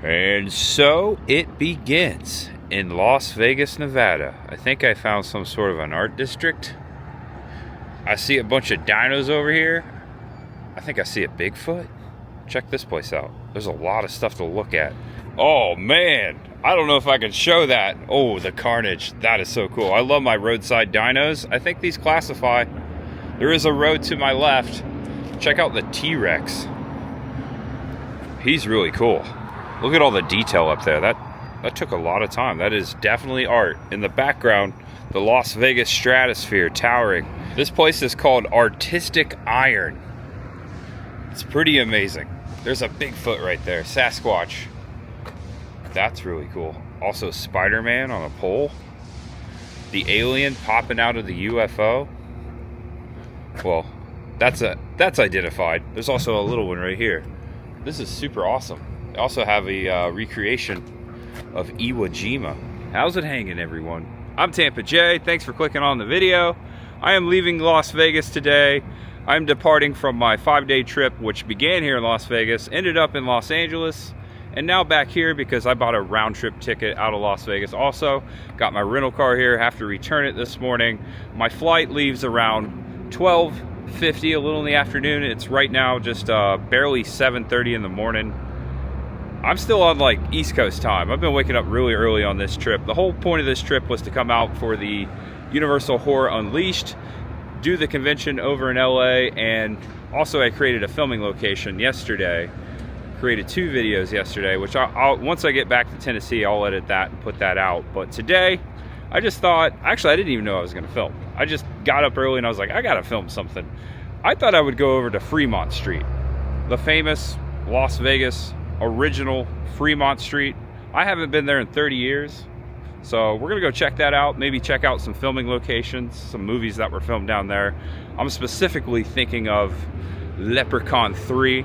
And so it begins in Las Vegas, Nevada. I think I found some sort of an art district. I see a bunch of dinos over here. I think I see a Bigfoot. Check this place out. There's a lot of stuff to look at. Oh man, I don't know if I can show that. Oh, the carnage. That is so cool. I love my roadside dinos. I think these classify. There is a road to my left. Check out the T-Rex. He's really cool. Look at all the detail up there. That took a lot of time. That is definitely art. In the background, the Las Vegas stratosphere towering. This place is called Artistic Iron. It's pretty amazing. There's a Bigfoot right there, Sasquatch. That's really cool. Also Spider-Man on a pole. The alien popping out of the UFO. Well, that's identified. There's also a little one right here. This is super awesome. They also have a recreation of Iwo Jima. How's it hanging, everyone? I'm Tampa J. Thanks for clicking on the video. I am leaving Las Vegas today. I'm departing from my 5-day trip, which began here in Las Vegas, ended up in Los Angeles, and now back here because I bought a round trip ticket out of Las Vegas. Also, got my rental car here, have to return it this morning. My flight leaves around 12:50, a little in the afternoon. It's right now just barely 7:30 in the morning. I'm still on like East Coast time. I've been waking up really early on this trip. The whole point of this trip was to come out for the Universal Horror Unleashed, do the convention over in LA, and also I created a filming location yesterday. Created 2 videos yesterday, which I'll once I get back to Tennessee, I'll edit that and put that out. But today, I just thought, actually I didn't even know I was gonna film. I just got up early and I was like, I gotta film something. I thought I would go over to Fremont Street, the famous Las Vegas original Fremont Street. I haven't been there in 30 years. So we're gonna go check that out, maybe check out some filming locations, some movies that were filmed down there. I'm specifically thinking of Leprechaun 3.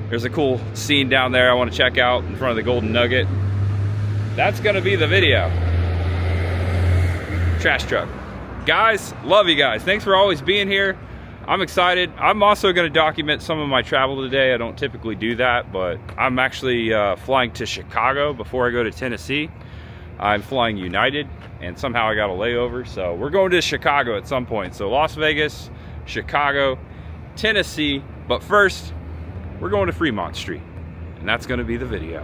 There's a cool scene down there I wanna check out in front of the Golden Nugget. That's gonna be the video. Trash truck. Guys, love you guys. Thanks for always being here. I'm excited. I'm also gonna document some of my travel today. I don't typically do that, but I'm actually flying to Chicago before I go to Tennessee. I'm flying United, and somehow I got a layover, so we're going to Chicago at some point. So Las Vegas, Chicago, Tennessee, but first, we're going to Fremont Street, and that's gonna be the video.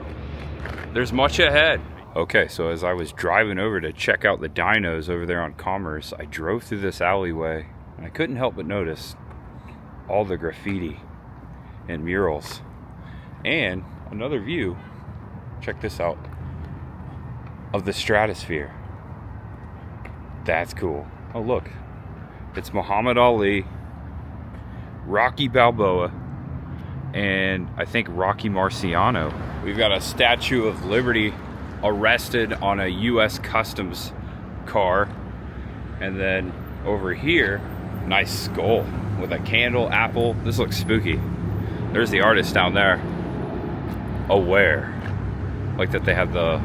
There's much ahead. Okay, so as I was driving over to check out the dinos over there on Commerce, I drove through this alleyway, and I couldn't help but notice all the graffiti and murals. And another view, check this out, of the stratosphere. That's cool. Oh look, it's Muhammad Ali, Rocky Balboa, and I think Rocky Marciano. We've got a Statue of Liberty arrested on a US Customs car. And then over here, nice skull with a candle, apple. This looks spooky. There's the artist down there. Aware. Like that they have the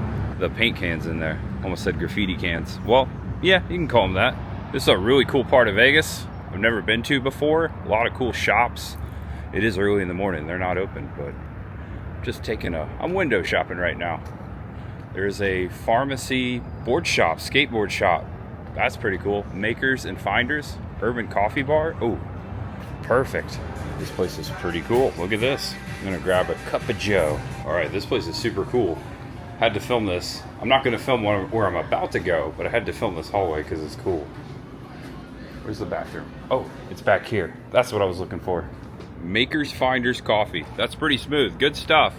paint cans in there. Almost said graffiti cans. Well, yeah, you can call them that. This is a really cool part of Vegas I've never been to before. A lot of cool shops. It is early in the morning. They're not open, but just I'm window shopping right now. There's a pharmacy board shop, skateboard shop. That's pretty cool. Makers and Finders, Urban Coffee Bar. Oh, perfect. This place is pretty cool. Look at this. I'm gonna grab a cup of joe. All right, this place is super cool. Had to film this. I'm not gonna film where I'm about to go, but I had to film this hallway because it's cool. Where's the bathroom? Oh, it's back here. That's what I was looking for. Makers Finders Coffee. That's pretty smooth. Good stuff.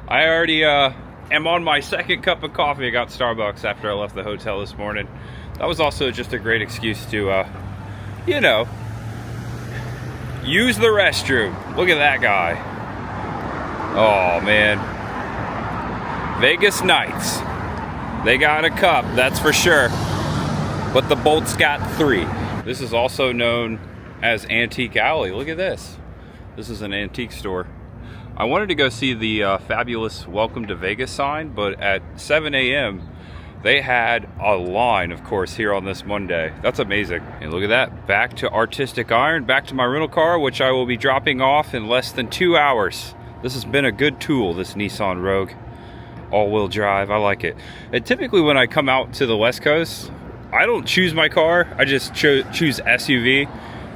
I already am on my 2nd cup of coffee. I got Starbucks after I left the hotel this morning. That was also just a great excuse to, you know, use the restroom. Look at that guy. Oh, man. Vegas Knights. They got a cup, that's for sure. But the Bolts got 3. This is also known as Antique Alley. Look at this. This is an antique store. I wanted to go see the fabulous Welcome to Vegas sign, but at 7 a.m., they had a line, of course, here on this Monday. That's amazing. And look at that. Back to Artistic Iron, back to my rental car, which I will be dropping off in less than 2 hours. This has been a good tool, this Nissan Rogue. All-wheel drive, I like it. And typically when I come out to the West Coast, I don't choose my car, I just choose SUV.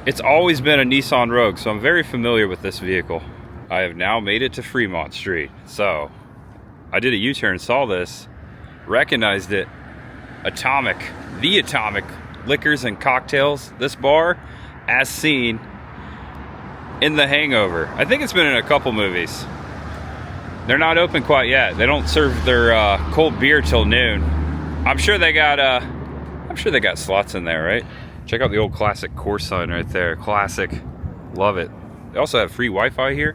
It's always been a Nissan Rogue, so I'm very familiar with this vehicle. I have now made it to Fremont Street. So, I did a U-turn, saw this, recognized it. Atomic, the Atomic Liquors and Cocktails. This bar, as seen in The Hangover. I think it's been in a couple movies. They're not open quite yet. They don't serve their cold beer till noon. I'm sure they got slots in there, right? Check out the old classic course sign right there. Classic, love it. They also have free Wi-Fi here.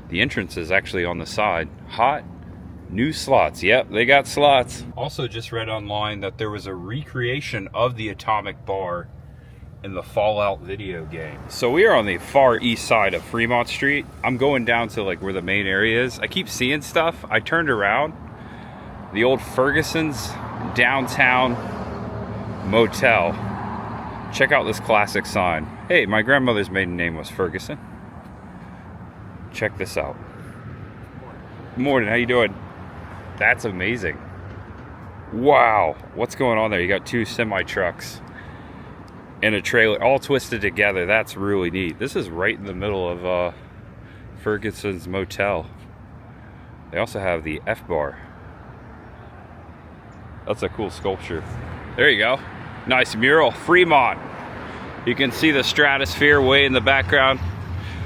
The entrance is actually on the side. Hot, new slots. Yep, they got slots. Also just read online that there was a recreation of the Atomic Bar in the Fallout video game. So we are on the far east side of Fremont Street. I'm going down to like where the main area is. I keep seeing stuff. I turned around. The old Ferguson's downtown motel. Check out this classic sign. Hey, my grandmother's maiden name was Ferguson. Check this out. Good morning, how you doing? That's amazing. Wow, what's going on there? You got two semi trucks and a trailer all twisted together. That's really neat. This is right in the middle of Ferguson's motel. They also have the F-bar. That's a cool sculpture. There you go. Nice mural. Fremont. You can see the stratosphere way in the background.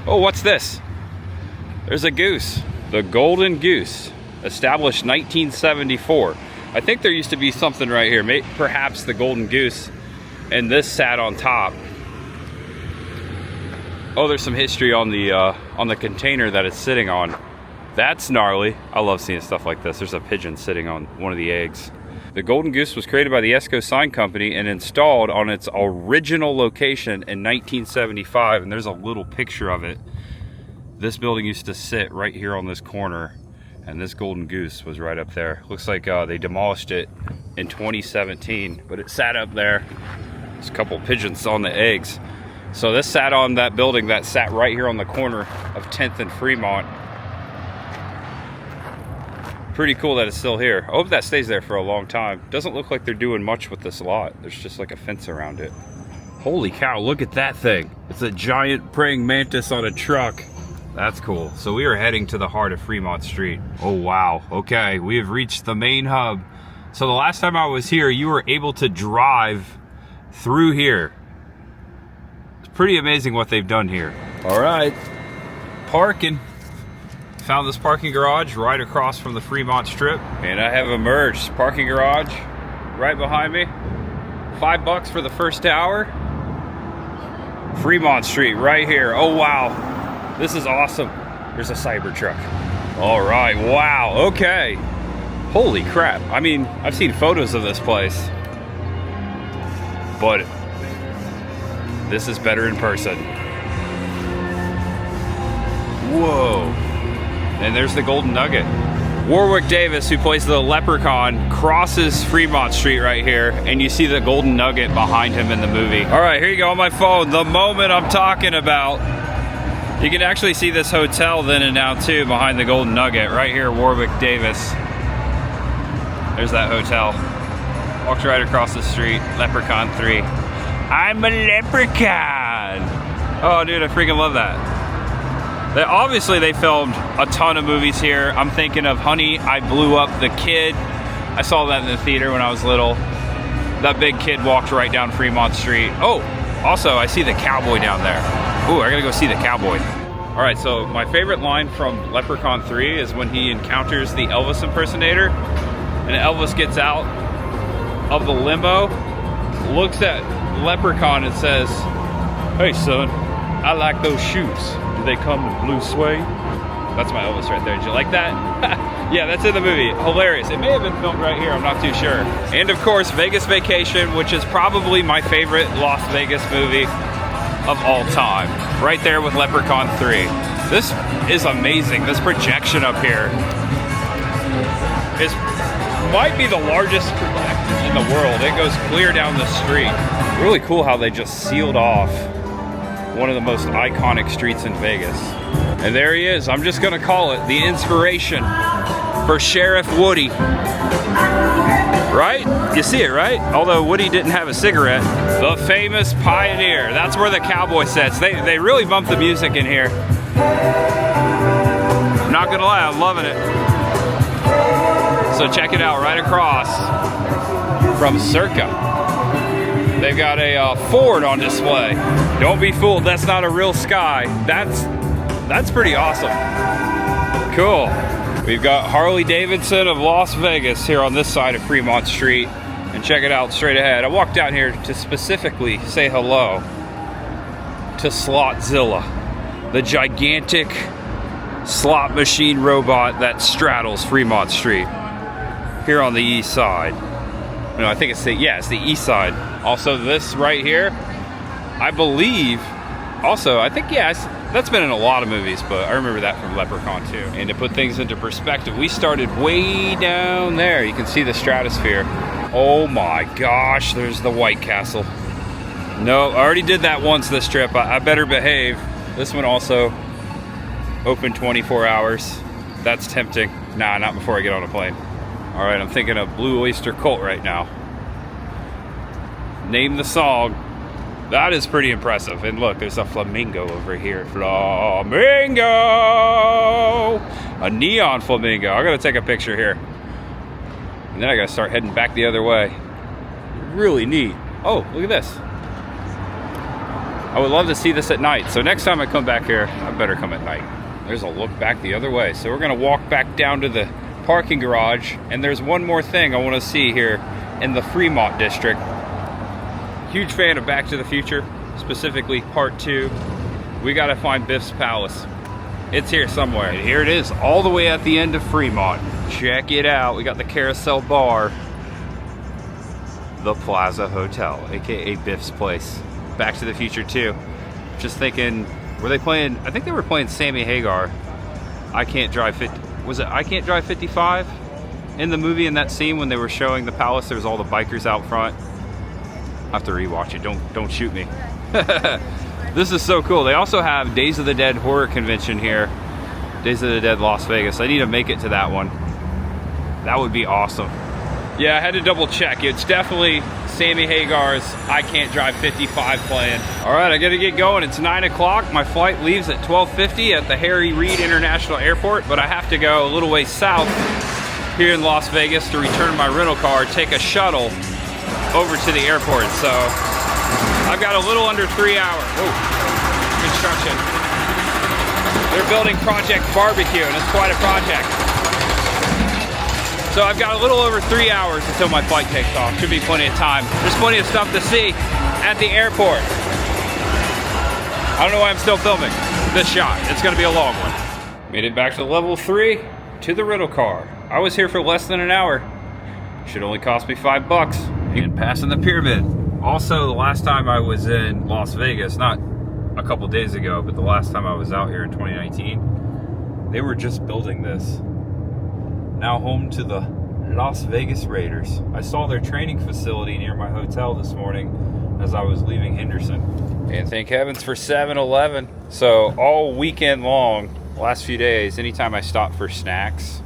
Oh, what's this? There's a goose. The Golden Goose. Established 1974. I think there used to be something right here. Perhaps the Golden Goose. And this sat on top. Oh, there's some history on the container that it's sitting on. That's gnarly. I love seeing stuff like this. There's a pigeon sitting on one of the eggs. The Golden Goose was created by the Esco Sign Company and installed on its original location in 1975. And there's a little picture of it. This building used to sit right here on this corner. And this Golden Goose was right up there. Looks like they demolished it in 2017. But it sat up there. There's a couple pigeons on the eggs. So this sat on that building that sat right here on the corner of 10th and Fremont. Pretty cool that it's still here. I hope that stays there for a long time. Doesn't look like they're doing much with this lot. There's just like a fence around it. Holy cow, look at that thing. It's a giant praying mantis on a truck. That's cool. So we are heading to the heart of Fremont Street. Oh wow, okay, we have reached the main hub. So the last time I was here, you were able to drive through here. It's pretty amazing what they've done here. All right, parking. Found this parking garage right across from the Fremont Strip. And I have emerged. Parking garage right behind me. $5 for the first hour. Fremont Street right here. Oh wow, this is awesome. There's a Cybertruck. All right, wow, okay. Holy crap. I mean, I've seen photos of this place, but this is better in person. Whoa. And there's the Golden Nugget. Warwick Davis, who plays the Leprechaun, crosses Fremont Street right here, and you see the Golden Nugget behind him in the movie. All right, here you go on my phone. The moment I'm talking about. You can actually see this hotel then and now too behind the Golden Nugget. Right here, Warwick Davis. There's that hotel. Walks right across the street. Leprechaun 3. I'm a leprechaun. Oh, dude, I freaking love that. Obviously, they filmed a ton of movies here. I'm thinking of Honey, I Blew Up the Kid. I saw that in the theater when I was little. That big kid walked right down Fremont Street. Oh, also, I see the cowboy down there. Ooh, I gotta go see the cowboy. All right, so my favorite line from Leprechaun 3 is when he encounters the Elvis impersonator, and Elvis gets out of the limo, looks at Leprechaun and says, "Hey son, I like those shoes. Do they come with blue suede?" That's my Elvis right there. Did you like that? Yeah, that's in the movie. Hilarious. It may have been filmed right here. I'm not too sure. And of course, Vegas Vacation, which is probably my favorite Las Vegas movie of all time. Right there with Leprechaun 3. This is amazing. This projection up here might be the largest projection in the world. It goes clear down the street. Really cool how they just sealed off one of the most iconic streets in Vegas. And there he is. I'm just gonna call it the inspiration for Sheriff Woody. Right? You see it, right? Although Woody didn't have a cigarette. The famous Pioneer. That's where the cowboy sits. They really bump the music in here. I'm not gonna lie, I'm loving it. So check it out, right across from Circa. They've got a Ford on display. Don't be fooled, that's not a real Sky. That's pretty awesome. Cool. We've got Harley Davidson of Las Vegas here on this side of Fremont Street. And check it out straight ahead. I walked down here to specifically say hello to Slotzilla, the gigantic slot machine robot that straddles Fremont Street here on the east side. No, I think it's the east side. Also this right here, I believe, also, I think, that's been in a lot of movies, but I remember that from Leprechaun too. And to put things into perspective, we started way down there. You can see the stratosphere. Oh my gosh, there's the White Castle. No, I already did that once this trip. I better behave. This one also open 24 hours. That's tempting. Nah, not before I get on a plane. All right, I'm thinking of Blue Oyster Cult right now. Name the song. That is pretty impressive. And look, there's a flamingo over here. Flamingo! A neon flamingo. I gotta take a picture here. And then I gotta start heading back the other way. Really neat. Oh, look at this. I would love to see this at night. So next time I come back here, I better come at night. There's a look back the other way. So we're gonna walk back down to the parking garage. And there's one more thing I wanna see here in the Fremont district. Huge fan of Back to the Future, specifically Part 2. We gotta find Biff's Palace. It's here somewhere. And here it is, all the way at the end of Fremont. Check it out. We got the Carousel Bar, the Plaza Hotel, aka Biff's Place. Back to the Future 2. Just thinking, were they playing? I think they were playing Sammy Hagar. I Can't Drive 50. Was it I Can't Drive 55? In the movie, in that scene when they were showing the palace, there was all the bikers out front. I have to rewatch it. Don't shoot me. This is so cool. They also have Days of the Dead horror convention here. Days of the Dead Las Vegas. I need to make it to that one. That would be awesome. Yeah, I had to double check. It's definitely Sammy Hagar's I Can't Drive 55 playing. All right, I gotta get going. It's 9 o'clock. My flight leaves at 12:50 at the Harry Reid International Airport, but I have to go a little way south here in Las Vegas to return my rental car, take a shuttle over to the airport. So I've got a little under 3 hours. Oh, construction. They're building Project Barbecue, and it's quite a project. So I've got a little over 3 hours until my flight takes off. Should be plenty of time. There's plenty of stuff to see at the airport. I don't know why I'm still filming this shot. It's gonna be a long one. Made it back to level 3 to the rental car. I was here for less than an hour. Should only cost me $5. And passing the pyramid. Also, the last time I was in Las Vegas, not a couple days ago, but the last time I was out here in 2019, they were just building this. Now home to the Las Vegas Raiders. I saw their training facility near my hotel this morning as I was leaving Henderson. And thank heavens for 7-Eleven. So all weekend long, last few days, anytime I stopped for snacks,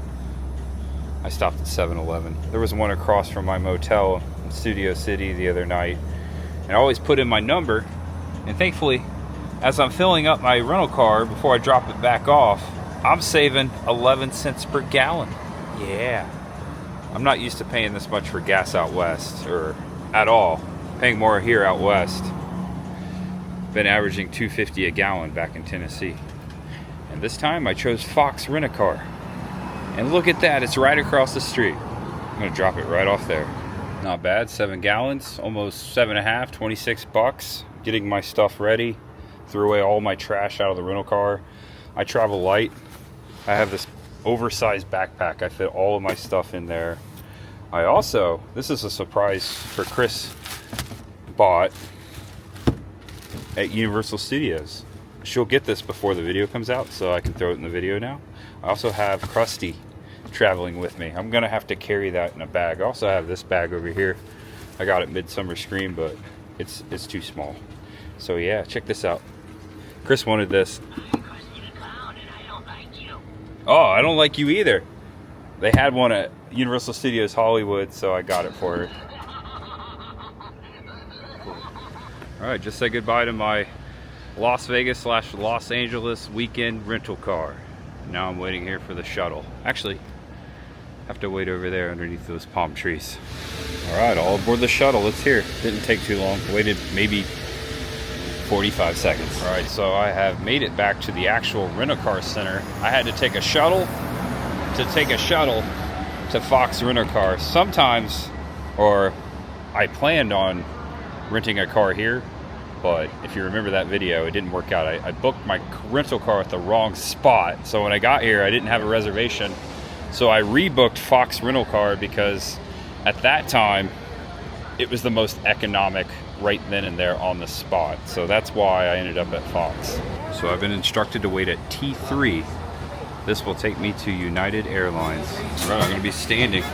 I stopped at 7-Eleven. There was one across from my motel in Studio City the other night. And I always put in my number. And thankfully, as I'm filling up my rental car before I drop it back off, I'm saving 11 cents per gallon. Yeah. I'm not used to paying this much for gas out west, or at all. Paying more here out west. Been averaging $2.50 a gallon back in Tennessee. And this time I chose Fox Rent-A-Car. And look at that, it's right across the street. I'm gonna drop it right off there. Not bad, 7 gallons, almost 7.5, 26 bucks. Getting my stuff ready. Threw away all my trash out of the rental car. I travel light. I have this oversized backpack. I fit all of my stuff in there. I also, this is a surprise for Chris, bought at Universal Studios. She'll get this before the video comes out, so I can throw it in the video now. I also have Krusty traveling with me. I'm gonna have to carry that in a bag. I also have this bag over here. I got it Midsummer Scream, but it's too small. So yeah, check this out. Chris wanted this. Oh, I don't like you either. They had one at Universal Studios Hollywood, so I got it for her. All right, just say goodbye to my Las Vegas / Los Angeles weekend rental car. Now I'm waiting here for the shuttle. Actually, I have to wait over there underneath those palm trees. All right, all aboard the shuttle. It's here. Didn't take too long. Waited maybe 45 seconds. All right, so I have made it back to the actual rent-a-car center. I had to take a shuttle to Fox Rent-A-Car. Sometimes, or I planned on renting a car here, but if you remember that video, it didn't work out. I booked my rental car at the wrong spot. So when I got here, I didn't have a reservation. So I rebooked Fox Rental Car because at that time, it was the most economic right then and there on the spot. So that's why I ended up at Fox. So I've been instructed to wait at T3. This will take me to United Airlines. All right, I'm gonna be standing.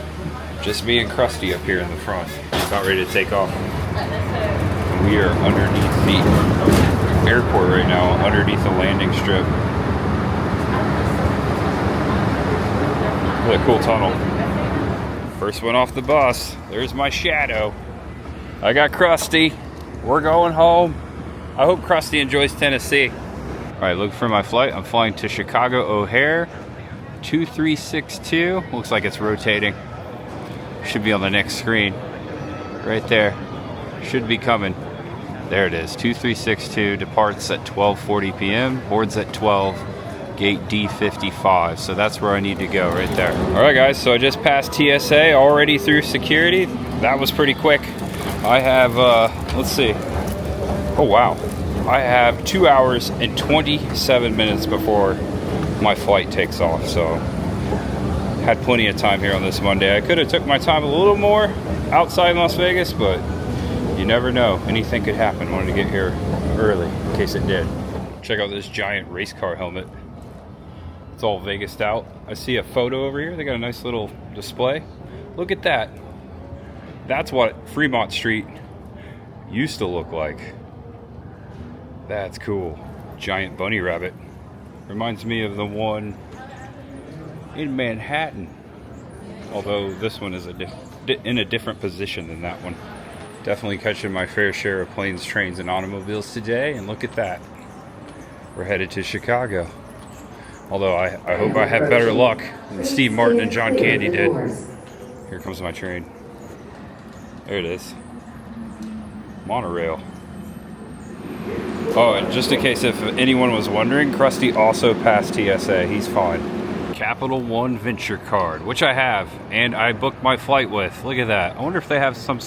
Just me and Krusty up here in the front. About ready to take off. We are underneath the airport right now, underneath the landing strip. What a cool tunnel. First one off the bus. There's my shadow. I got Krusty. We're going home. I hope Krusty enjoys Tennessee. All right, look for my flight. I'm flying to Chicago O'Hare, 2362. Looks like it's rotating. Should be on the next screen. Right there. Should be coming. There it is, 2362, departs at 12:40 p.m., boards at 12, gate D55. So that's where I need to go, right there. All right, guys, so I just passed TSA, already through security. That was pretty quick. I have, let's see. Oh, wow. I have 2 hours and 27 minutes before my flight takes off. So had plenty of time here on this Monday. I could have took my time a little more outside Las Vegas, but you never know. Anything could happen. Wanted to get here early in case it did. Check out this giant race car helmet. It's all Vegased out. I see a photo over here. They got a nice little display. Look at that. That's what Fremont Street used to look like. That's cool. Giant bunny rabbit. Reminds me of the one in Manhattan. Although this one is in a different position than that one. Definitely catching my fair share of planes, trains, and automobiles today. And look at that. We're headed to Chicago. Although I hope I have better luck than Steve Martin and John Candy did. Here comes my train. There it is. Monorail. Oh, and just in case if anyone was wondering, Krusty also passed TSA. He's fine. Capital One Venture card, which I have, and I booked my flight with. Look at that. I wonder if they have some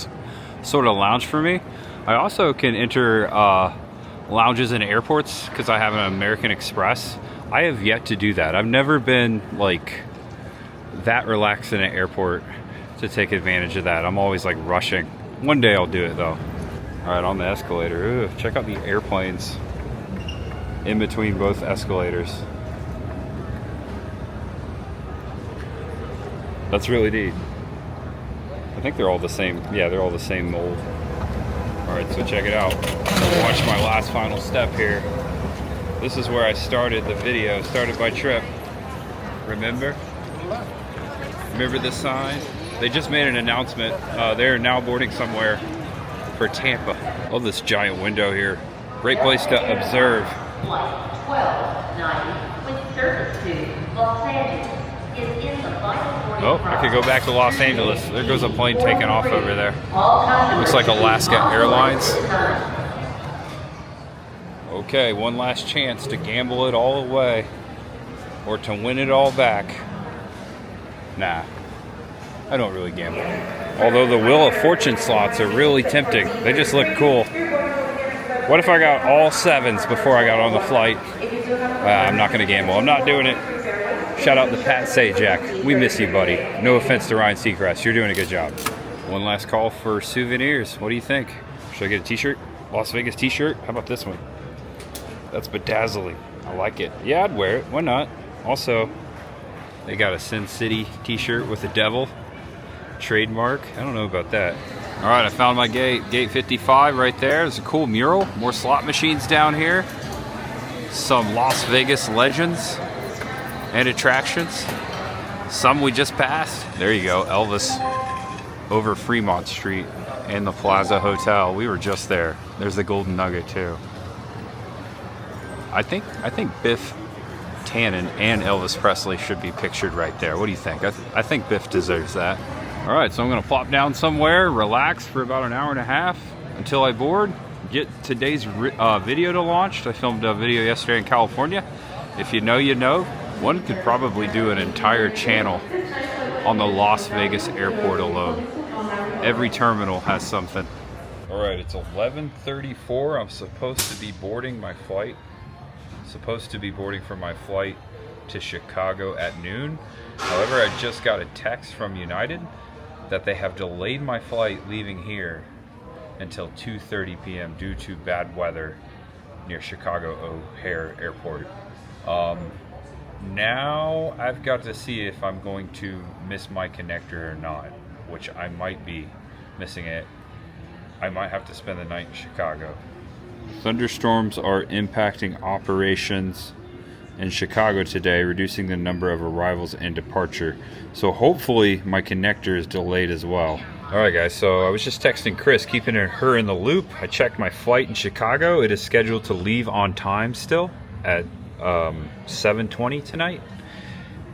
sort of lounge for me. I also can enter lounges in airports because I have an American Express. I have yet to do that. I've never been like that relaxed in an airport to take advantage of that. I'm always like rushing. One day I'll do it though. All right, on the escalator. Ooh, check out the airplanes in between both escalators. That's really neat. I think they're all the same. Yeah, they're all the same mold. All right, so check it out. Watch my last final step here. This is where I started the video, started my trip. Remember? Remember this sign? They just made an announcement. They're now boarding somewhere for Tampa. Love this giant window here. Great place to observe. 1290 with service to Los Angeles is in the final. Oh, I could go back to Los Angeles. There goes a plane taking off over there. Looks like Alaska Airlines. Okay, one last chance to gamble it all away or to win it all back. Nah, I don't really gamble. Although the Wheel of Fortune slots are really tempting. They just look cool. What if I got all sevens before I got on the flight? I'm not going to gamble. I'm not doing it. Shout out to Pat Sajak. We miss you, buddy. No offense to Ryan Seacrest. You're doing a good job. One last call for souvenirs. What do you think? Should I get a t-shirt? Las Vegas t-shirt? How about this one? That's bedazzling. I like it. Yeah, I'd wear it. Why not? Also, they got a Sin City t-shirt with a devil. Trademark. I don't know about that. All right, I found my gate. Gate 55 right there. There's a cool mural. More slot machines down here. Some Las Vegas legends. and attractions. Some we just passed. There you go, Elvis over Fremont Street and the Plaza Hotel. We were just there. There's the Golden Nugget too. I think Biff Tannen and Elvis Presley should be pictured right there. What do you think? I think Biff deserves that. All right, so I'm gonna plop down somewhere, relax for about an hour and a half until I board. Get today's video to launch. I filmed a video yesterday in California. If you know, you know. One could probably do an entire channel on the Las Vegas airport alone. Every terminal has something. All right, it's 11:34. I'm supposed to be boarding my flight. Supposed to be boarding for my flight to Chicago at noon. However, I just got a text from United that they have delayed my flight leaving here until 2:30 p.m. due to bad weather near Chicago O'Hare Airport. Now I've got to see if I'm going to miss my connector or not, which I might be missing it. I might have to spend the night in Chicago. Thunderstorms are impacting operations in Chicago today, reducing the number of arrivals and departure. So hopefully my connector is delayed as well. All right, guys, so I was just texting Chris, keeping her in the loop. I checked my flight in Chicago. It is scheduled to leave on time still at 7:20 tonight.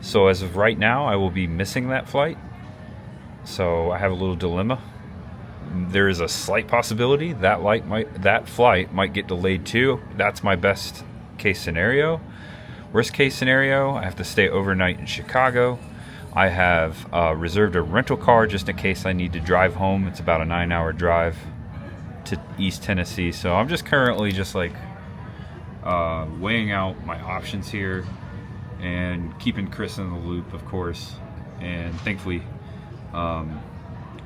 So as of right now, I will be missing that flight. So I have a little dilemma. There is a slight possibility that flight might get delayed too. That's my best case scenario. Worst case scenario, I have to stay overnight in Chicago. I have reserved a rental car just in case I need to drive home. It's about a 9-hour drive to East Tennessee. So I'm just currently just like weighing out my options here and keeping Chris in the loop, of course. And thankfully,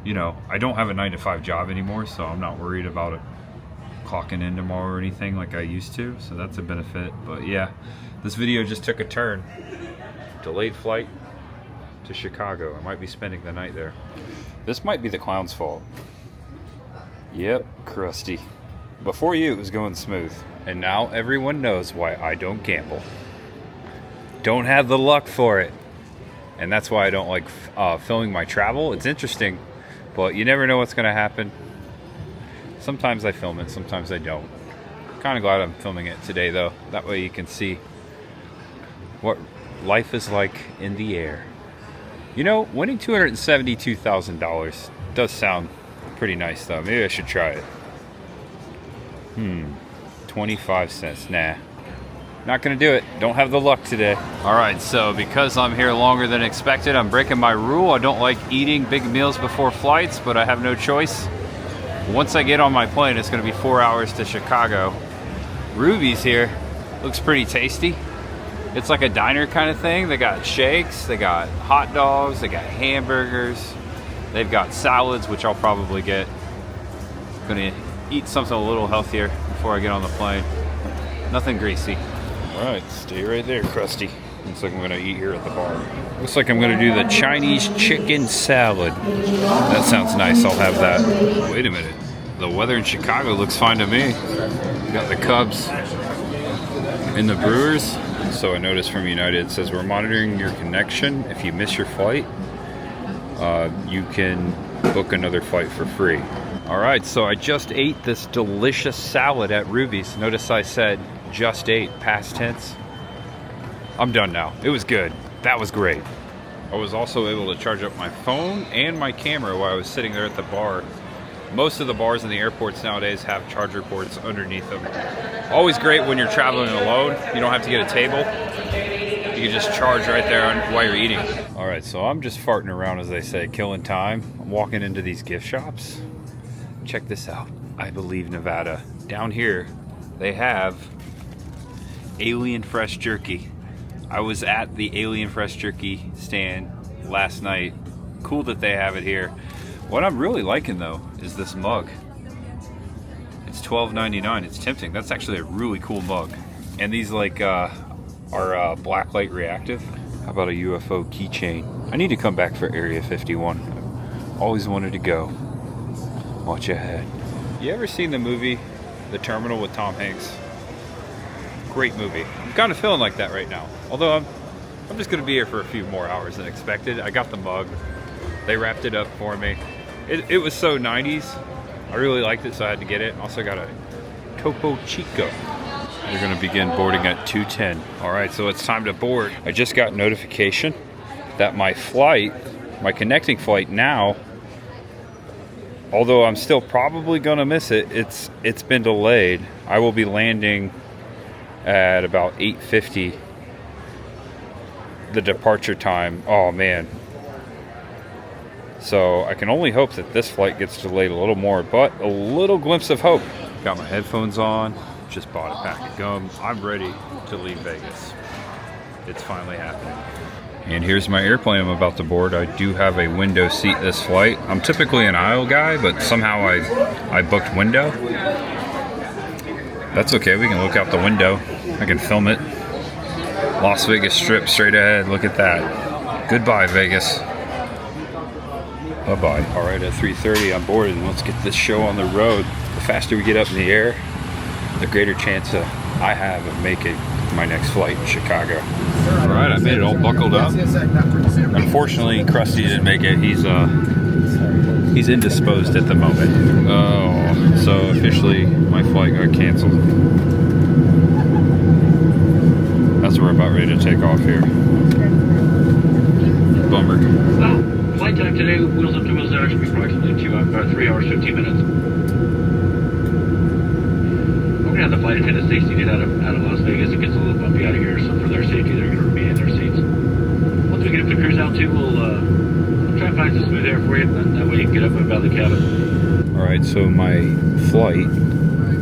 you know, I don't have a 9-to-5 job anymore, so I'm not worried about it clocking in tomorrow or anything like I used to. So that's a benefit. But yeah, this video just took a turn. Delayed flight to Chicago. I might be spending the night there. This might be the clown's fault. Yep, crusty. Before you, it was going smooth. And now everyone knows why I don't gamble. Don't have the luck for it. And that's why I don't like filming my travel. It's interesting, but you never know what's going to happen. Sometimes I film it, sometimes I don't. Kind of glad I'm filming it today, though. That way you can see what life is like in the air. You know, winning $272,000 does sound pretty nice, though. Maybe I should try it. 25 cents. Nah. Not gonna do it. Don't have the luck today. All right, so because I'm here longer than expected, I'm breaking my rule. I don't like eating big meals before flights, but I have no choice. Once I get on my plane, it's gonna be 4 hours to Chicago. Ruby's here. Looks pretty tasty. It's like a diner kind of thing. They got shakes, they got hot dogs, they got hamburgers, they've got salads, which I'll probably get. Gonna eat something a little healthier before I get on the plane. Nothing greasy. All right, stay right there, Krusty. Looks like I'm gonna eat here at the bar. Looks like I'm gonna do the Chinese chicken salad. That sounds nice, I'll have that. Wait a minute, the weather in Chicago looks fine to me. We got the Cubs and the Brewers. So I noticed from United, it says we're monitoring your connection. If you miss your flight, you can book another flight for free. All right, so I just ate this delicious salad at Ruby's. Notice I said just ate, past tense. I'm done now. It was good. That was great. I was also able to charge up my phone and my camera while I was sitting there at the bar. Most of the bars in the airports nowadays have charger ports underneath them. Always great when you're traveling alone. You don't have to get a table. You can just charge right there while you're eating. All right, so I'm just farting around, as they say, killing time. I'm walking into these gift shops. Check this out. I Believe Nevada. Down here, they have Alien Fresh Jerky. I was at the Alien Fresh Jerky stand last night. Cool that they have it here. What I'm really liking, though, is this mug. It's $12.99. It's tempting. That's actually a really cool mug. And these like are blacklight reactive. How about a UFO keychain? I need to come back for Area 51. Always wanted to go. Watch ahead. You ever seen the movie The Terminal with Tom Hanks? Great movie. I'm kind of feeling like that right now. Although I'm just gonna be here for a few more hours than expected. I got the mug. They wrapped it up for me. It was so 90s. I really liked it, so I had to get it. Also got a Topo Chico. We're gonna begin boarding at 2:10. All right, so it's time to board. I just got notification that my flight, my connecting flight now, although I'm still probably gonna miss it, it's been delayed. I will be landing at about 8:50, the departure time. Oh man. So I can only hope that this flight gets delayed a little more, but a little glimpse of hope. Got my headphones on, just bought a pack of gum. I'm ready to leave Vegas. It's finally happening. And here's my airplane I'm about to board. I do have a window seat this flight. I'm typically an aisle guy, but somehow I booked window. That's okay, we can look out the window. I can film it. Las Vegas Strip straight ahead, look at that. Goodbye, Vegas. Bye-bye. All right, at 3:30, I'm boarded, and let's get this show on the road. The faster we get up in the air, the greater chance I have of making my next flight in Chicago. All right, I made it all buckled up. Unfortunately, Krusty didn't make it. He's indisposed at the moment. Oh, so officially my flight got canceled. That's where we're about ready to take off here. Bummer. Well, flight time today, wheels up to wheels down, should be approximately 3 hours, 15 minutes. We're gonna have the flight attendants stay seated out of Las Vegas. It gets a little bumpy out of here, so for their safety, they're gonna remain in their seats. Once we get up to cruise altitude, we'll try and find some smooth air for you, and that way you can get up and out of the cabin. All right, so my flight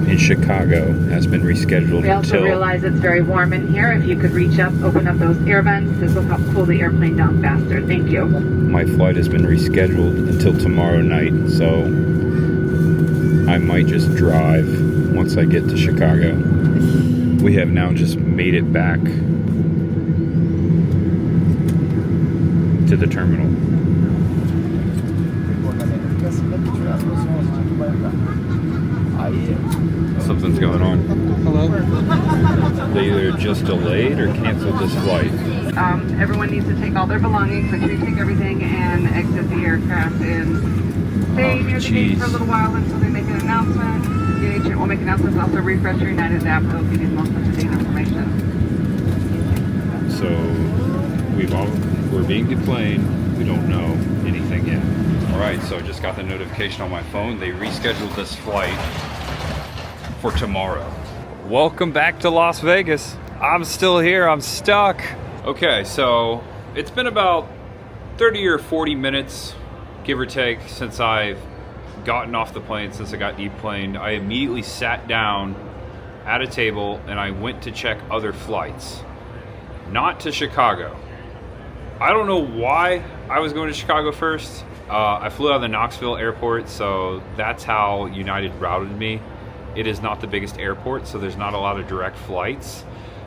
in Chicago has been rescheduled We also until... realize it's very warm in here. If you could reach up, open up those air vents, this will help cool the airplane down faster. Thank you. My flight has been rescheduled until tomorrow night, so I might just drive once I get to Chicago. We have now just made it back to the terminal. Something's going on. Hello? They either just delayed or canceled this flight. Everyone needs to take all their belongings. Make sure you take everything and exit the aircraft and stay near the gate for a little while until they make an announcement. The agent will make announcements. Also refresh your United app. It'll give you the most up-to-date information. So we're being deplaned. We don't know anything yet. All right, so I just got the notification on my phone. They rescheduled this flight for tomorrow. Welcome back to Las Vegas. I'm still here, I'm stuck. Okay, so it's been about 30 or 40 minutes, give or take, since I've gotten off the plane, since I got deplaned. I immediately sat down at a table and I went to check other flights, not to Chicago. I don't know why I was going to Chicago first. I flew out of the Knoxville airport, so that's how United routed me. It is not the biggest airport, so there's not a lot of direct flights.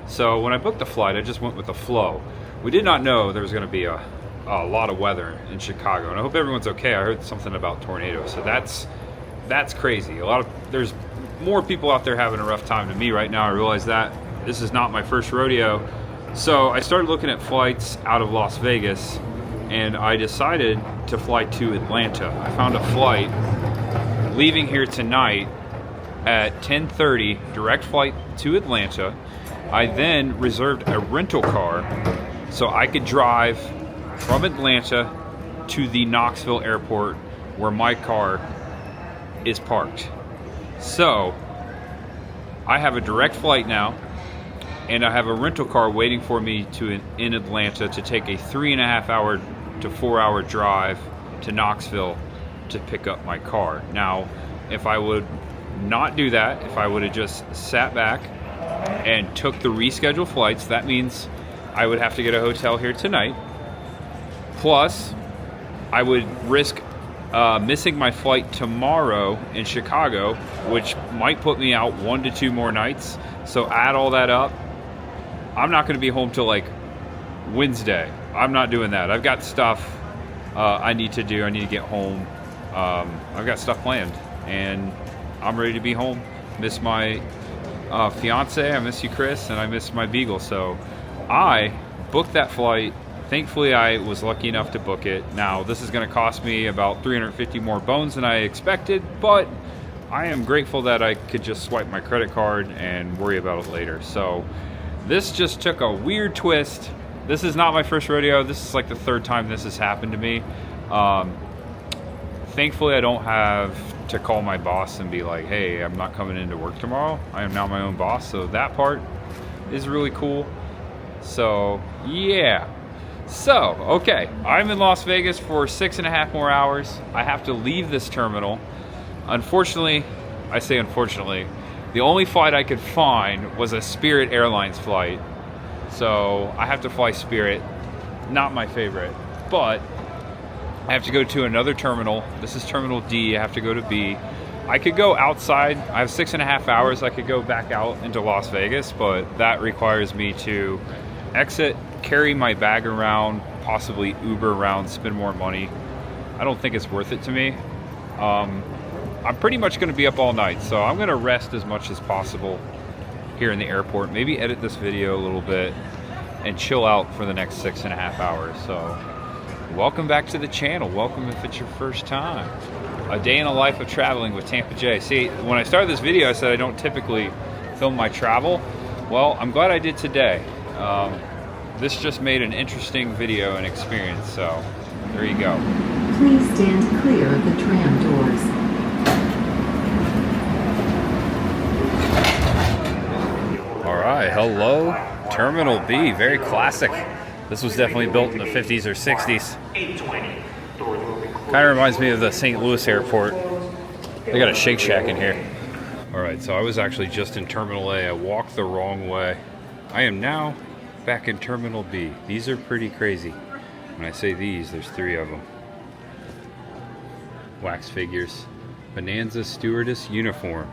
So when I booked the flight, I just went with the flow. We did not know there was going to be a lot of weather in Chicago, and I hope everyone's okay. I heard something about tornadoes, so that's crazy. There's more people out there having a rough time than me right now. I realize that this is not my first rodeo. So I started looking at flights out of Las Vegas, and I decided to fly to Atlanta. I found a flight leaving here tonight at 10:30, direct flight to Atlanta. I then reserved a rental car so I could drive from Atlanta to the Knoxville airport where my car is parked. So I have a direct flight now, and I have a rental car waiting for me in Atlanta to take a 3.5 hour to 4 hour drive to Knoxville to pick up my car. Now, if I would not do that, if I would have just sat back and took the rescheduled flights, that means I would have to get a hotel here tonight. Plus, I would risk missing my flight tomorrow in Chicago, which might put me out 1 to 2 more nights. So add all that up, I'm not going to be home till like Wednesday. I'm not doing that. I've got stuff I need to do. I need to get home. I've got stuff planned, and I'm ready to be home. Miss my fiance, I miss you, Chris, and I miss my beagle. So I booked that flight. Thankfully, I was lucky enough to book it. Now, this is going to cost me about 350 more bones than I expected, but I am grateful that I could just swipe my credit card and worry about it later. So this just took a weird twist. This is not my first rodeo. This is like the third time this has happened to me. Thankfully, I don't have to call my boss and be like, hey, I'm not coming into work tomorrow. I am now my own boss, so that part is really cool. So yeah. So, okay, I'm in Las Vegas for 6.5 more hours. I have to leave this terminal. Unfortunately, I say unfortunately, the only flight I could find was a Spirit Airlines flight. So I have to fly Spirit, not my favorite, but I have to go to another terminal. This is Terminal D, I have to go to B. I could go outside, I have 6.5 hours, I could go back out into Las Vegas, but that requires me to exit, carry my bag around, possibly Uber around, spend more money. I don't think it's worth it to me. I'm pretty much going to be up all night, so I'm going to rest as much as possible here in the airport. Maybe edit this video a little bit and chill out for the next 6.5 hours. So welcome back to the channel. Welcome if it's your first time. A day in the life of traveling with Tampa J. See, when I started this video, I said I don't typically film my travel. Well, I'm glad I did today. This just made an interesting video and experience, so there you go. Please stand clear of the tram doors. All right, hello, Terminal B, very classic. This was definitely built in the 50s or 60s. Kind of reminds me of the St. Louis airport. They got a Shake Shack in here. All right, so I was actually just in Terminal A. I walked the wrong way. I am now back in Terminal B. These are pretty crazy. When I say these, there's 3 of them. Wax figures. Bonanza Stewardess uniform.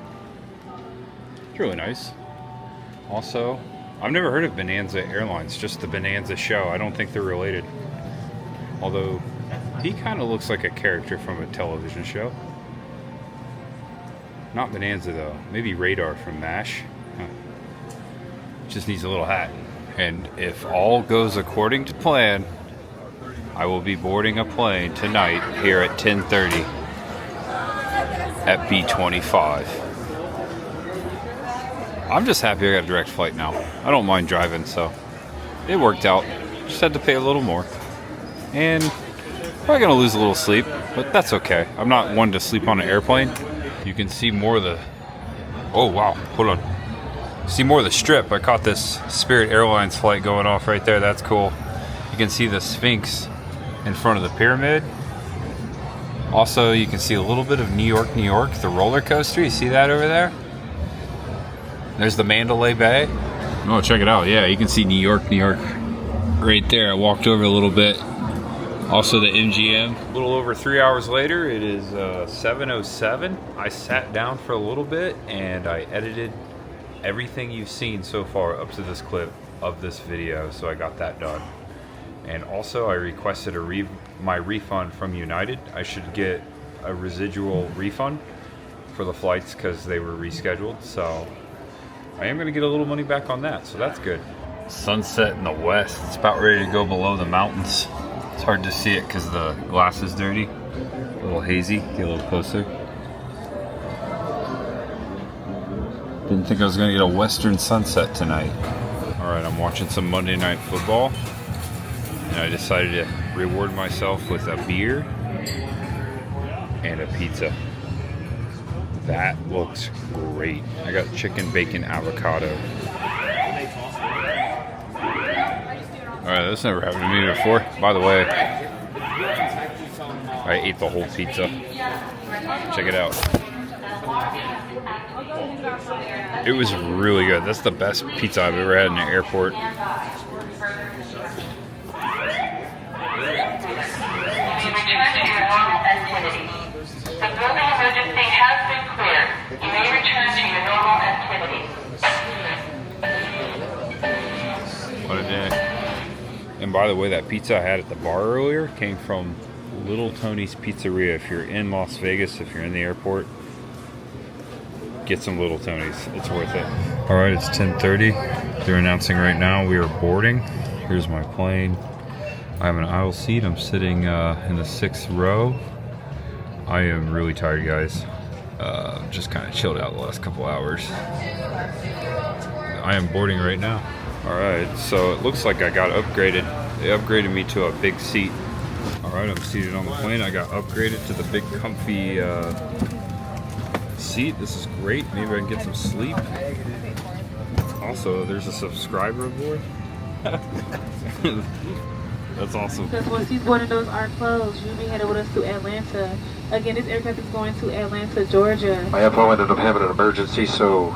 It's really nice. Also, I've never heard of Bonanza Airlines, just the Bonanza show. I don't think they're related. Although, he kind of looks like a character from a television show. Not Bonanza though. Maybe Radar from MASH. Huh. Just needs a little hat. And if all goes according to plan, I will be boarding a plane tonight here at 10:30 at B25. I'm just happy I got a direct flight now. I don't mind driving, so it worked out. Just had to pay a little more. And probably gonna lose a little sleep, but that's okay. I'm not one to sleep on an airplane. You can see more of the, oh wow, hold on. See more of the strip. I caught this Spirit Airlines flight going off right there. That's cool. You can see the Sphinx in front of the pyramid. Also, you can see a little bit of New York, New York, the roller coaster. You see that over there? There's the Mandalay Bay. Oh, check it out. Yeah, you can see New York, New York right there. I walked over a little bit. Also the MGM. A little over 3 hours later, it is 7:07. I sat down for a little bit and I edited everything you've seen so far up to this clip of this video, so I got that done. And also I requested my refund from United. I should get a residual refund for the flights because they were rescheduled, so I am going to get a little money back on that, so that's good. Sunset in the west. It's about ready to go below the mountains. It's hard to see it because the glass is dirty. A little hazy. Get a little closer. Didn't think I was going to get a western sunset tonight. Alright, I'm watching some Monday Night Football. And I decided to reward myself with a beer and a pizza. That looks great. I got chicken, bacon, avocado. Alright, this never happened to me before. By the way, I ate the whole pizza. Check it out. It was really good. That's the best pizza I've ever had in an airport. Return to your normal activities. The building emergency has been cleared. You may return to your normal activities. What a day. And by the way, that pizza I had at the bar earlier came from Little Tony's Pizzeria. If you're in Las Vegas, if you're in the airport, get some Little Tony's. It's worth it. Alright, it's 10:30. They're announcing right now we are boarding Here's my plane. I have an aisle seat. I'm sitting in the 6th row. I am really tired, guys. Just kind of chilled out the last couple hours. I am boarding right now. Alright, so it looks like I got upgraded. They upgraded me to a big seat. Alright, I'm seated on the plane. I got upgraded to the big comfy seat. This is great. Maybe I can get some sleep. Also, there's a subscriber aboard. That's awesome. Because once these border doors are closed, you'll be headed with us to Atlanta. Again, this aircraft is going to Atlanta, Georgia. My FO ended up having an emergency, so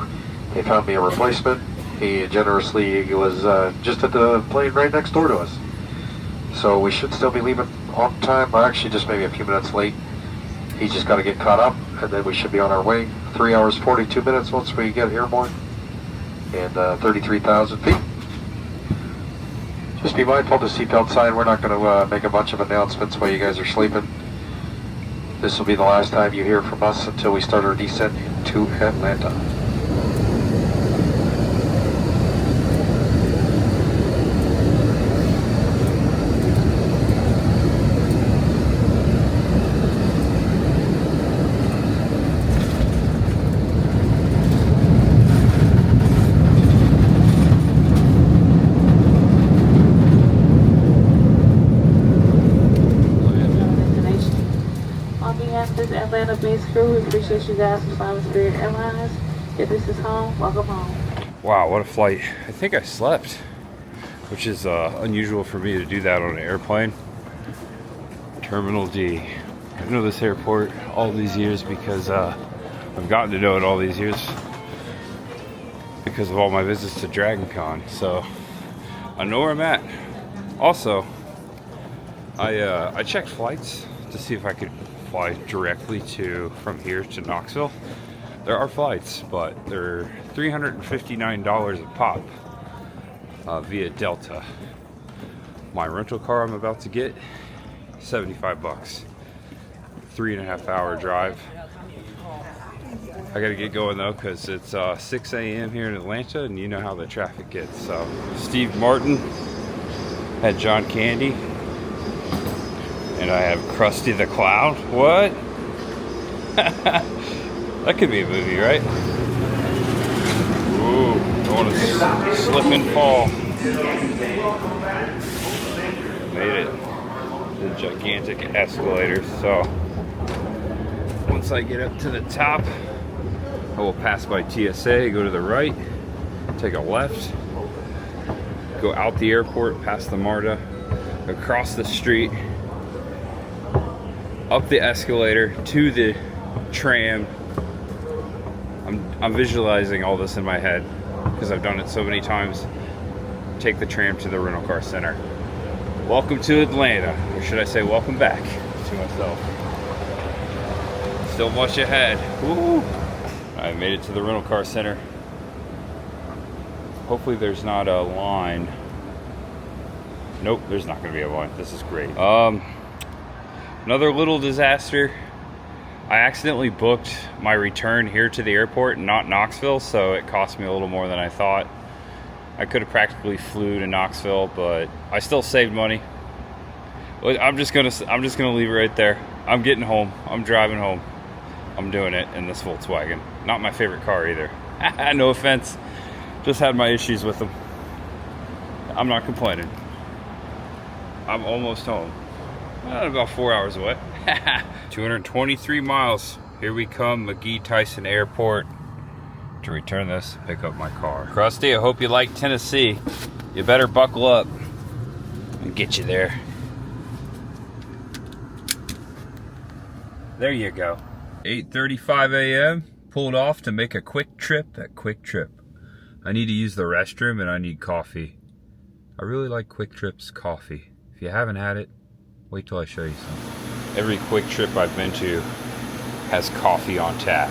they found me a replacement. He generously was just at the plane right next door to us. So we should still be leaving on time, or actually just maybe a few minutes late. He just got to get caught up, and then we should be on our way. 3 hours, 42 minutes once we get airborne, and 33,000 feet. Just be mindful of the seatbelt sign. We're not going to make a bunch of announcements while you guys are sleeping. This will be the last time you hear from us until we start our descent to Atlanta. Atlanta-based crew, we appreciate you guys for flying with Spirit Airlines. If this is home, welcome home. Wow, what a flight. I think I slept, which is unusual for me to do that on an airplane. Terminal D. I know this airport all these years because I've gotten to know it all these years because of all my visits to Dragon Con. So I know where I'm at. Also, I checked flights to see if I could fly directly from here to Knoxville. There are flights, but they're $359 a pop via Delta. My rental car I'm about to get, $75. 3.5 hour drive. I gotta get going though, because it's 6 a.m. here in Atlanta, and you know how the traffic gets. So Steve Martin had John Candy. And I have Krusty the Clown. What? That could be a movie, right? Ooh, don't want to slip and fall. Made it. The gigantic escalators. So once I get up to the top, I will pass by TSA, go to the right, take a left, go out the airport, past the MARTA, across the street, up the escalator to the tram. I'm visualizing all this in my head because I've done it so many times. Take the tram to the rental car center. Welcome to Atlanta, or should I say welcome back to myself. Still much ahead. Woo! I made it to the rental car center. Hopefully there's not a line. Nope, there's not going to be a line. This is great. Another little disaster. I accidentally booked my return here to the airport, not Knoxville, so it cost me a little more than I thought. I could have practically flew to Knoxville, but I still saved money. I'm just gonna leave it right there. I'm getting home. I'm driving home. I'm doing it in this Volkswagen. Not my favorite car either. No offense. Just had my issues with them. I'm not complaining. I'm almost home. About 4 hours away. 223 miles. Here we come, McGee-Tyson Airport, to return this and pick up my car. Krusty, I hope you like Tennessee. You better buckle up and get you there. There you go. 8:35 a.m. Pulled off to make a quick trip at Quick Trip. I need to use the restroom and I need coffee. I really like Quick Trip's coffee. If you haven't had it, wait till I show you something. Every Quick Trip I've been to has coffee on tap.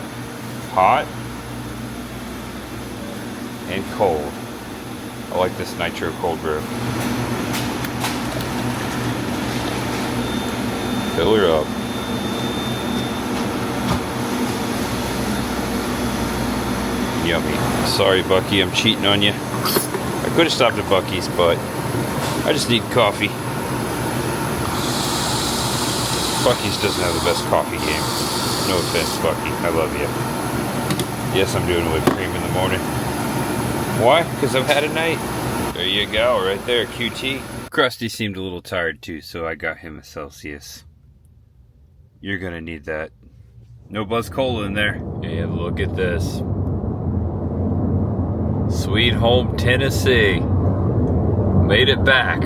Hot and cold. I like this nitro cold brew. Fill her up. Yummy. Sorry, Bucky, I'm cheating on you. I could have stopped at Bucky's, but I just need coffee. Bucky's doesn't have the best coffee game. No offense, Bucky. I love you. Yes, I'm doing whipped cream in the morning. Why? Because I've had a night. There you go, right there, QT. Krusty seemed a little tired too, so I got him a Celsius. You're gonna need that. No Buzz Cola in there. And look at this. Sweet home Tennessee. Made it back.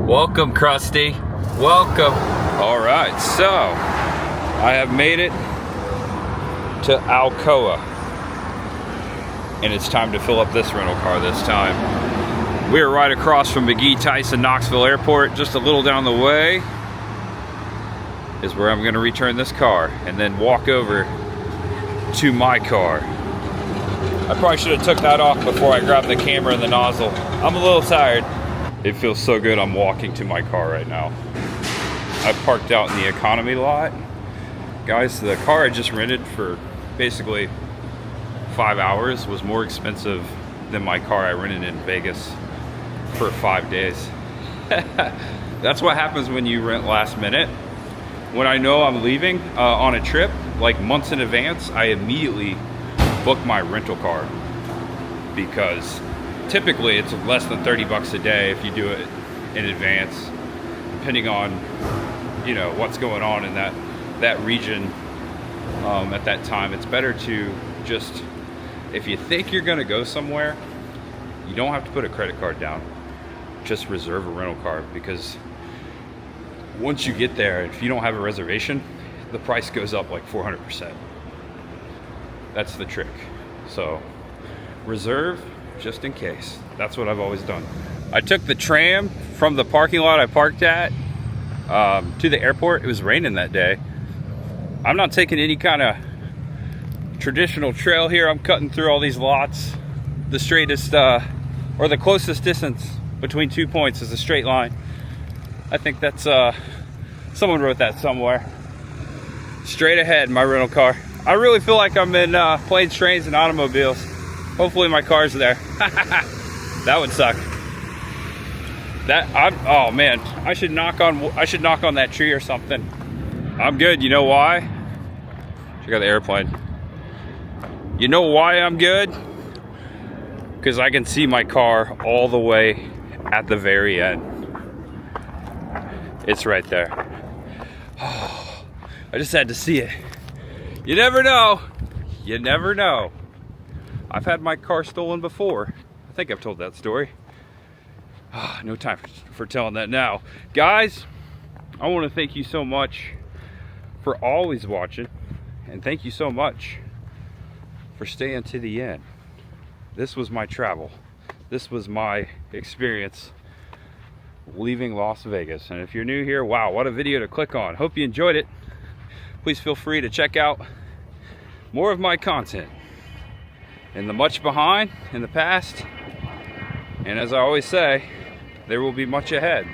Welcome, Krusty. Welcome. All right, so I have made it to Alcoa. And it's time to fill up this rental car this time. We are right across from McGee-Tyson Knoxville Airport. Just a little down the way is where I'm gonna return this car and then walk over to my car. I probably should have took that off before I grabbed the camera and the nozzle. I'm a little tired. It feels so good I'm walking to my car right now. I parked out in the economy lot. Guys, the car I just rented for basically 5 hours was more expensive than my car I rented in Vegas for 5 days. That's what happens when you rent last minute. When I know I'm leaving on a trip, like months in advance, I immediately book my rental car, because typically it's less than 30 bucks a day if you do it in advance, depending on, you know, what's going on in that region at that time. It's better to just, if you think you're gonna go somewhere, you don't have to put a credit card down. Just reserve a rental car, because once you get there, if you don't have a reservation, the price goes up like 400%. That's the trick. So reserve just in case. That's what I've always done. I took the tram from the parking lot I parked at to the airport. It was raining that day. I'm not taking any kind of traditional trail here. I'm cutting through all these lots. The straightest or the closest distance between 2 points is a straight line. I think that's someone wrote that somewhere. Straight ahead, my rental car. I really feel like I'm in planes, trains, and automobiles. Hopefully my car's there. That would suck. Oh man, I should knock on that tree or something. I'm good. You know why? Check out the airplane. You know why I'm good? Because I can see my car all the way at the very end. It's right there. Oh, I just had to see it. You never know. You never know. I've had my car stolen before. I think I've told that story. Oh, no time for telling that now. Guys, I want to thank you so much for always watching. And thank you so much for staying to the end. This was my travel. This was my experience leaving Las Vegas. And if you're new here, wow, what a video to click on. Hope you enjoyed it. Please feel free to check out more of my content in the much behind, in the past, and as I always say, there will be much ahead.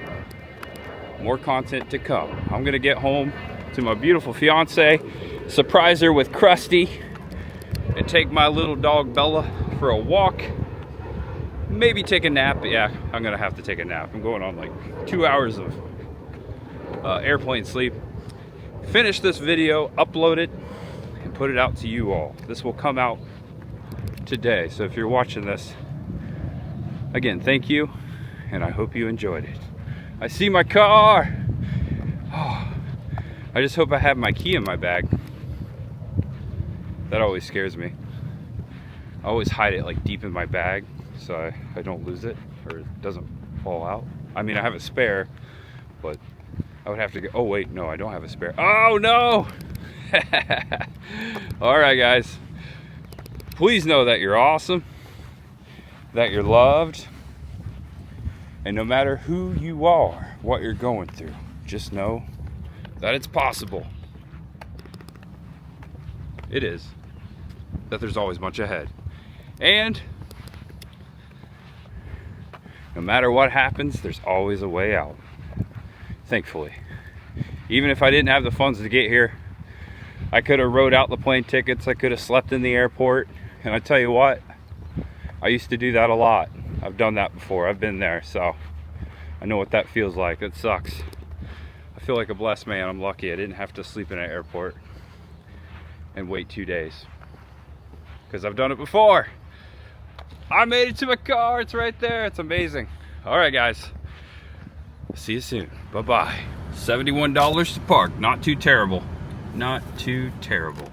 More content to come. I'm gonna get home to my beautiful fiance, surprise her with Krusty, and take my little dog Bella for a walk. Maybe take a nap. Yeah, I'm gonna have to take a nap. I'm going on like 2 hours of airplane sleep. Finish this video, upload it, and put it out to you all. This will come out today. So if you're watching this, again, thank you, and I hope you enjoyed it. I see my car. Oh, I just hope I have my key in my bag. That always scares me. I always hide it like deep in my bag so I don't lose it or it doesn't fall out. I mean, I have a spare, but I would have to go. Oh wait, no, I don't have a spare. Oh no. All right, guys, please know that you're awesome, that you're loved, and no matter who you are, what you're going through, just know that it's possible. It is. That there's always much ahead. And no matter what happens, there's always a way out. Thankfully. Even if I didn't have the funds to get here, I could have wrote out the plane tickets, I could have slept in the airport, and I tell you what, I used to do that a lot. I've done that before, I've been there, so I know what that feels like. It sucks. I feel like a blessed man. I'm lucky I didn't have to sleep in an airport and wait 2 days, because I've done it before. I made it to my car. It's right there. It's amazing. All right, guys. See you soon. Bye-bye. $71 to park. Not too terrible. Not too terrible.